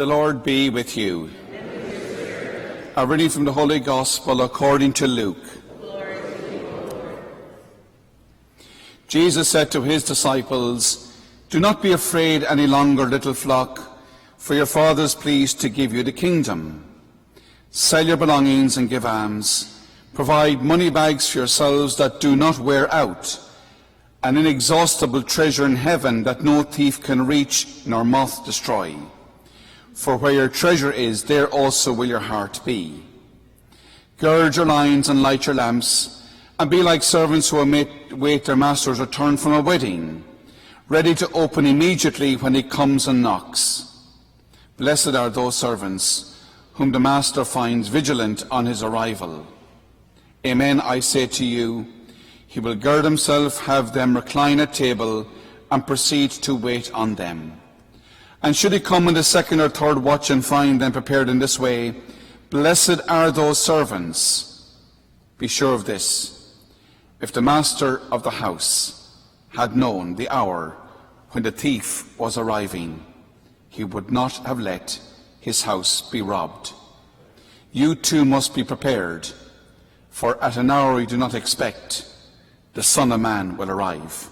The Lord be with you. A reading from the Holy Gospel according to Luke. Glory to you, Lord. Jesus said to his disciples, "Do not be afraid any longer, little flock, for your Father is pleased to give you the kingdom. Sell your belongings and give alms. Provide money bags for yourselves that do not wear out, an inexhaustible treasure in heaven that no thief can reach nor moth destroy. For where your treasure is, there also will your heart be. Gird your loins and light your lamps, and be like servants who await their master's return from a wedding, ready to open immediately when he comes and knocks. Blessed are those servants whom the master finds vigilant on his arrival. Amen, I say to you, he will gird himself, have them recline at table, and proceed to wait on them. And should he come in the second or third watch and find them prepared in this way, blessed are those servants. Be sure of this, if the master of the house had known the hour when the thief was arriving, he would not have let his house be robbed. You too must be prepared, for at an hour you do not expect, the Son of Man will arrive."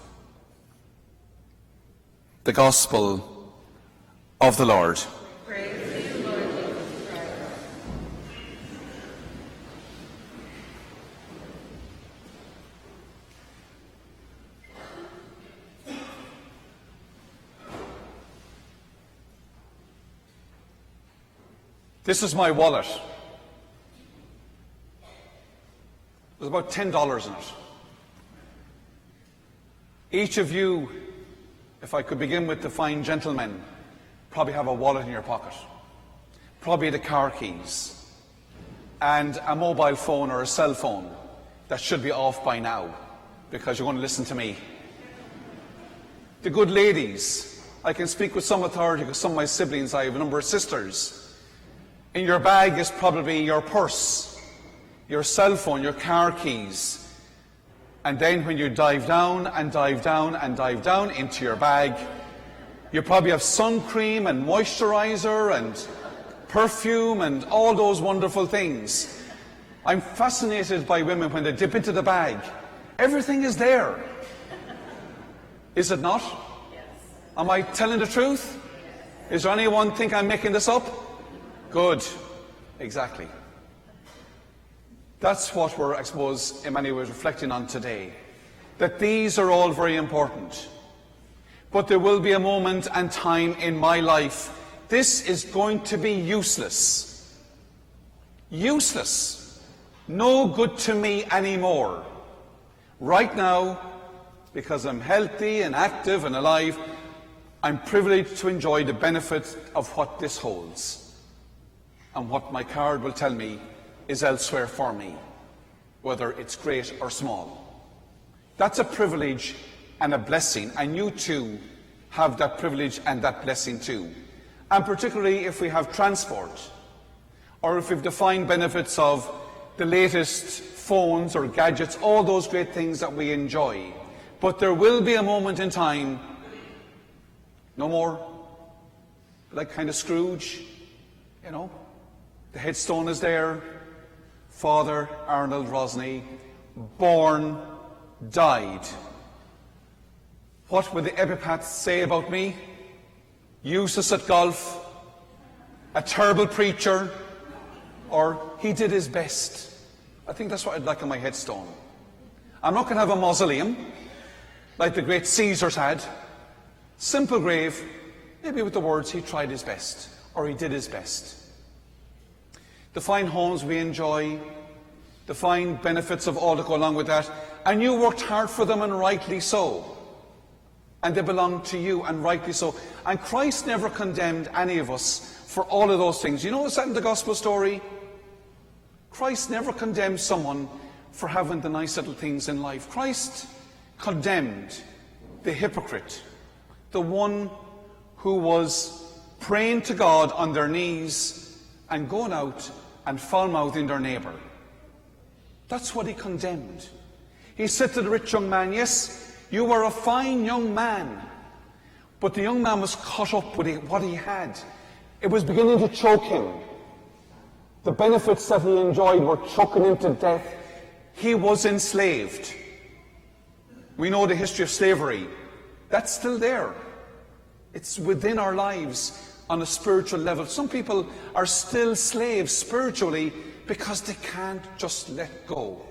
The Gospel of the Lord. Praise to you, Lord Jesus Christ. This is my wallet. There's about $10 in it. Each of you, if I could begin with the fine gentlemen, probably have a wallet in your pocket, probably the car keys, and a mobile phone or a cell phone that should be off by now, because you're going to listen to me. The good ladies, I can speak with some authority because some of my siblings, I have a number of sisters. In your bag is probably your purse, your cell phone, your car keys. And then when you dive down and dive down and dive down into your bag, you probably have sun cream and moisturizer and perfume and all those wonderful things. I'm fascinated by women when they dip into the bag. Everything is there. Is it not? Yes. Am I telling the truth? Is there anyone think I'm making this up? Good. Exactly. That's what we're, I suppose, in many ways reflecting on today. That these are all very important. But there will be a moment and time in my life, this is going to be useless. Useless. No good to me anymore. Right now, because I'm healthy and active and alive, I'm privileged to enjoy the benefit of what this holds. And what my card will tell me is elsewhere for me, whether it's great or small. That's a privilege and a blessing, and you too have that privilege and that blessing too. And particularly if we have transport, or if we've defined benefits of the latest phones or gadgets, all those great things that we enjoy. But there will be a moment in time, no more, like kind of Scrooge, you know, the headstone is there, Father Arnold Rosney, born, died. What would the epitaphs say about me? Useless at golf, a terrible preacher, or he did his best. I think that's what I'd like on my headstone. I'm not going to have a mausoleum like the great Caesars had. Simple grave, maybe with the words, he tried his best, or he did his best. The fine homes we enjoy, the fine benefits of all that go along with that, and you worked hard for them, and rightly so. And they belong to you, and rightly so. And Christ never condemned any of us for all of those things. You know what's that in the gospel story? Christ never condemned someone for having the nice little things in life. Christ condemned the hypocrite, the one who was praying to God on their knees and going out and foul-mouthing their neighbour. That's what he condemned. He said to the rich young man, yes, you were a fine young man, but the young man was caught up with what he had. It was beginning to choke him. The benefits that he enjoyed were choking him to death. He was enslaved. We know the history of slavery. That's still there. It's within our lives on a spiritual level. Some people are still slaves spiritually because they can't just let go.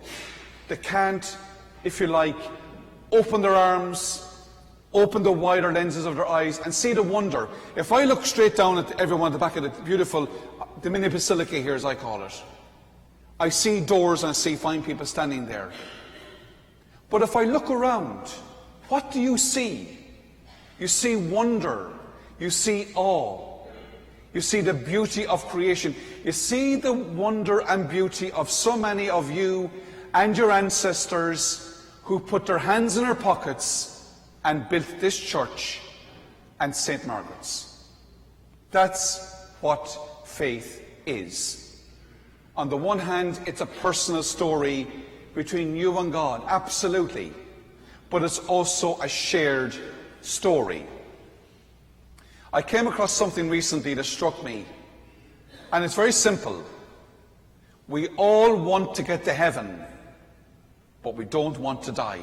They can't, if you like, open their arms, open the wider lenses of their eyes and see the wonder. If I look straight down at everyone at the back of the beautiful, the mini basilica here as I call it, I see doors and I see fine people standing there. But if I look around, what do you see? You see wonder. You see awe. You see the beauty of creation. You see the wonder and beauty of so many of you and your ancestors who put their hands in their pockets and built this church and St. Margaret's. That's what faith is. On the one hand, it's a personal story between you and God, absolutely. But it's also a shared story. I came across something recently that struck me, and it's very simple. We all want to get to heaven, but we don't want to die.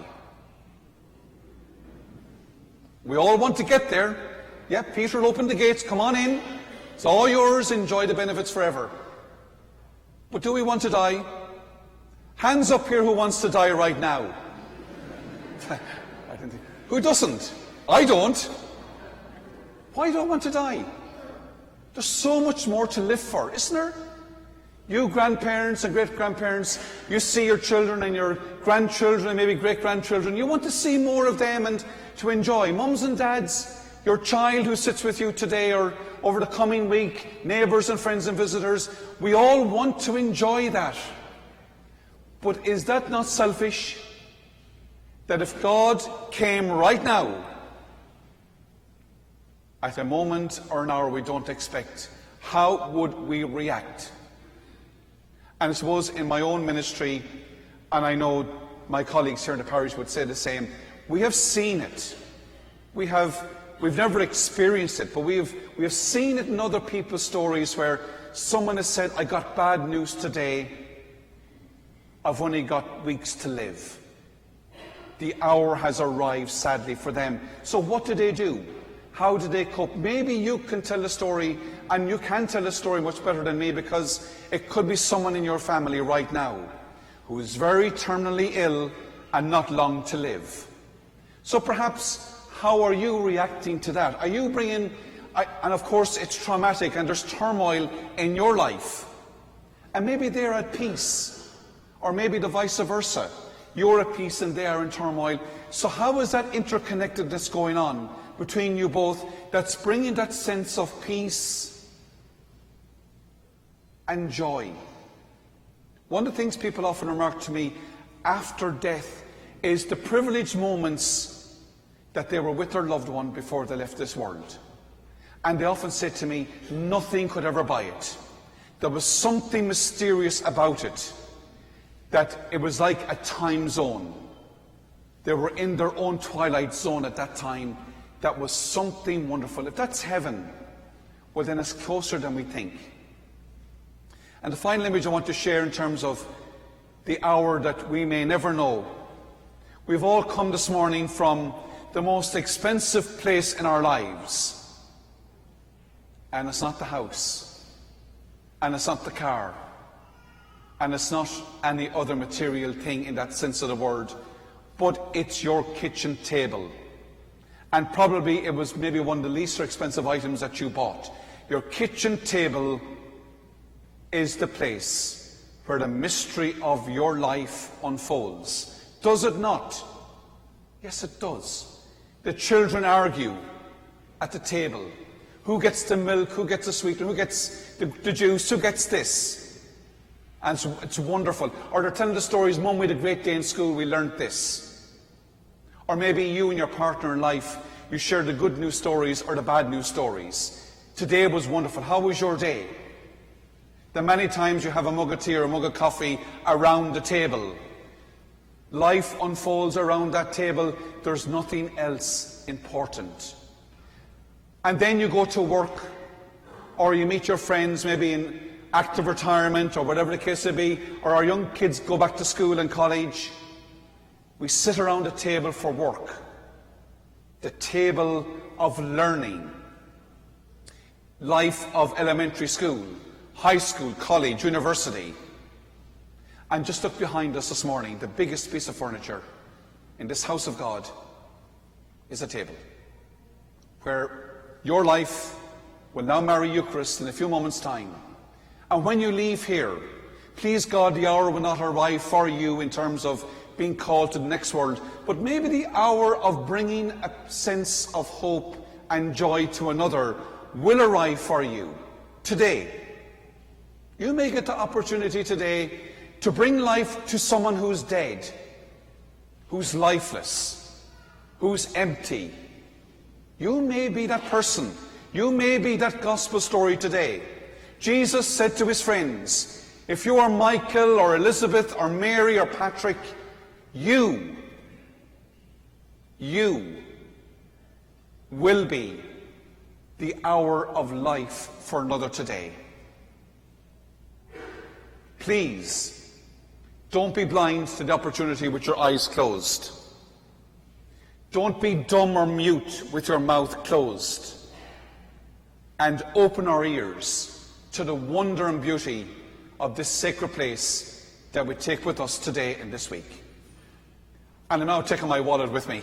We all want to get there. Yeah, Peter will open the gates, come on in. It's all yours, enjoy the benefits forever. But do we want to die? Hands up here who wants to die right now. Who doesn't? I don't. Why do I want to die? There's so much more to live for, isn't there? You grandparents and great-grandparents, you see your children and your grandchildren and maybe great-grandchildren. You want to see more of them and to enjoy. Mums and dads, your child who sits with you today or over the coming week, neighbours and friends and visitors, we all want to enjoy that. But is that not selfish? That if God came right now, at a moment or an hour we don't expect, how would we react? And I suppose in my own ministry, and I know my colleagues here in the parish would say the same, we have seen it. We've never experienced it, but we have seen it in other people's stories where someone has said, I got bad news today, I've only got weeks to live. The hour has arrived, sadly, for them. So what do? How do they cope? Maybe you can tell a story, and you can tell a story much better than me, because it could be someone in your family right now who is very terminally ill and not long to live. So perhaps, how are you reacting to that? Are you bringing, and of course it's traumatic and there's turmoil in your life, and maybe they're at peace, or maybe the vice versa. You're at peace and they are in turmoil. So how is that interconnectedness going on between you both that's bringing that sense of peace and joy? One of the things people often remark to me after death is the privileged moments that they were with their loved one before they left this world. And they often say to me, nothing could ever buy it. There was something mysterious about it, that it was like a time zone. They were in their own twilight zone at that time. That was something wonderful. If that's heaven, well then it's closer than we think. And the final image I want to share in terms of the hour that we may never know. We've all come this morning from the most expensive place in our lives. And it's not the house. And it's not the car. And it's not any other material thing in that sense of the word. But it's your kitchen table. And probably it was maybe one of the least expensive items that you bought. Your kitchen table is the place where the mystery of your life unfolds. Does it not? Yes, it does. The children argue at the table. Who gets the milk? Who gets the sweetener? Who gets the juice? Who gets this? And it's wonderful. Or they're telling the stories, Mum, we had a great day in school, we learnt this. Or maybe you and your partner in life, you share the good news stories or the bad news stories. Today was wonderful. How was your day? The many times you have a mug of tea or a mug of coffee around the table. Life unfolds around that table. There's nothing else important. And then you go to work, or you meet your friends maybe in active retirement or whatever the case may be, or our young kids go back to school and college, we sit around a table for work, the table of learning, life of elementary school, high school, college, university. And just look behind us this morning, the biggest piece of furniture in this house of God is a table where your life will now marry Eucharist in a few moments' time. And when you leave here, please God, the hour will not arrive for you in terms of being called to the next world, but maybe the hour of bringing a sense of hope and joy to another will arrive for you today. You may get the opportunity today to bring life to someone who's dead, who's lifeless, who's empty. You may be that person. You may be that gospel story today. Jesus said to his friends, if you are Michael or Elizabeth or Mary or Patrick, you will be the hour of life for another today. Please, don't be blind to the opportunity with your eyes closed. Don't be dumb or mute with your mouth closed. And open our ears to the wonder and beauty of this sacred place that we take with us today and this week. And I'm now taking my wallet with me.